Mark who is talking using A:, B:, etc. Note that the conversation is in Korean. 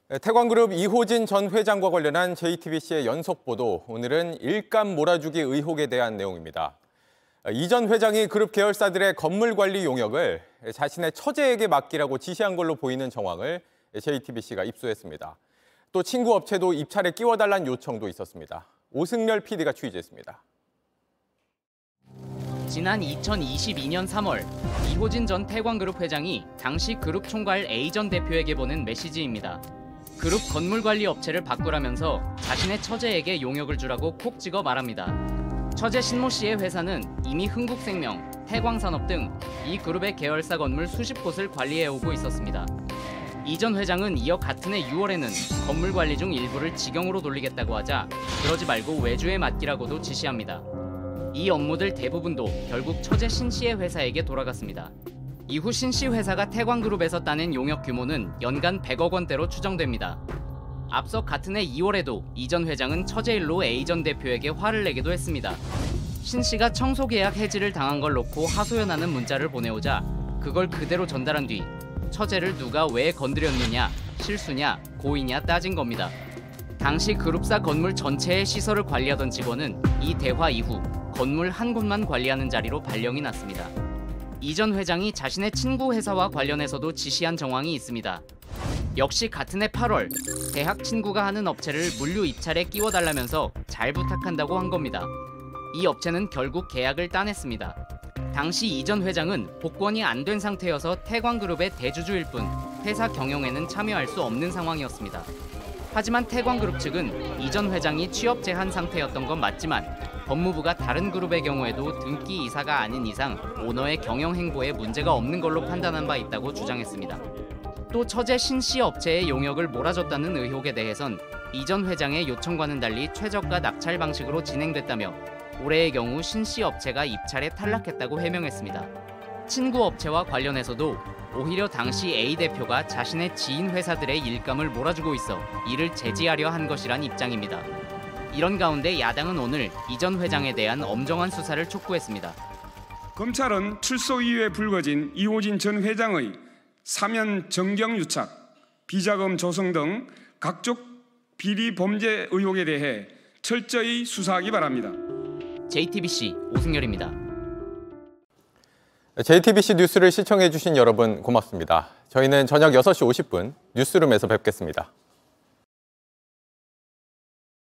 A: 태광그룹 이호진 전 회장과 관련한 JTBC의 연속 보도, 오늘은 일감 몰아주기 의혹에 대한 내용입니다. 이 전 회장이 그룹 계열사들의 건물 관리 용역을 자신의 처제에게 맡기라고 지시한 걸로 보이는 정황을 JTBC가 입수했습니다. 또 친구 업체도 입찰에 끼워달라는 요청도 있었습니다. 오승렬 PD가 취재했습니다.
B: 지난 2022년 3월 이호진 전 태광그룹 회장이 당시 그룹 총괄 A 전 대표에게 보낸 메시지입니다. 그룹 건물관리 업체를 바꾸라면서 자신의 처제에게 용역을 주라고 콕 찍어 말합니다. 처제 신모 씨의 회사는 이미 흥국생명, 태광산업 등 이 그룹의 계열사 건물 수십 곳을 관리해오고 있었습니다. 이 전 회장은 이어 같은 해 6월에는 건물 관리 중 일부를 직영으로 돌리겠다고 하자 그러지 말고 외주에 맡기라고도 지시합니다. 이 업무들 대부분도 결국 처제 신 씨의 회사에게 돌아갔습니다. 이후 신 씨 회사가 태광그룹에서 따낸 용역 규모는 연간 100억 원대로 추정됩니다. 앞서 같은 해 2월에도 이 전 회장은 처제 일로 A 전 대표에게 화를 내기도 했습니다. 신 씨가 청소 계약 해지를 당한 걸 놓고 하소연하는 문자를 보내오자 그걸 그대로 전달한 뒤 처제를 누가 왜 건드렸느냐, 실수냐, 고의냐 따진 겁니다. 당시 그룹사 건물 전체의 시설을 관리하던 직원은 이 대화 이후 건물 한 곳만 관리하는 자리로 발령이 났습니다. 이 전 회장이 자신의 친구 회사와 관련해서도 지시한 정황이 있습니다. 역시 같은 해 8월 대학 친구가 하는 업체를 물류 입찰에 끼워달라면서 잘 부탁한다고 한 겁니다. 이 업체는 결국 계약을 따냈습니다. 당시 이 전 회장은 복권이 안 된 상태여서 태광그룹의 대주주일 뿐 회사 경영에는 참여할 수 없는 상황이었습니다. 하지만 태광그룹 측은 이 전 회장이 취업 제한 상태였던 건 맞지만 법무부가 다른 그룹의 경우에도 등기 이사가 아닌 이상 오너의 경영 행보에 문제가 없는 걸로 판단한 바 있다고 주장했습니다. 또 처제 신 씨 업체의 용역을 몰아줬다는 의혹에 대해선 이 전 회장의 요청과는 달리 최저가 낙찰 방식으로 진행됐다며 올해의 경우 신 씨 업체가 입찰에 탈락했다고 해명했습니다. 친구 업체와 관련해서도 오히려 당시 A 대표가 자신의 지인 회사들의 일감을 몰아주고 있어 이를 제지하려 한 것이란 입장입니다. 이런 가운데 야당은 오늘 이 전 회장에 대한 엄정한 수사를 촉구했습니다.
C: 검찰은 출소 이후에 불거진 이호진 전 회장의 사면 정경유착, 비자금 조성 등 각종 비리 범죄 의혹에 대해 철저히 수사하기 바랍니다.
B: JTBC 오승열입니다.
A: JTBC 뉴스를 시청해주신 여러분 고맙습니다. 저희는 저녁 6시 50분 뉴스룸에서 뵙겠습니다.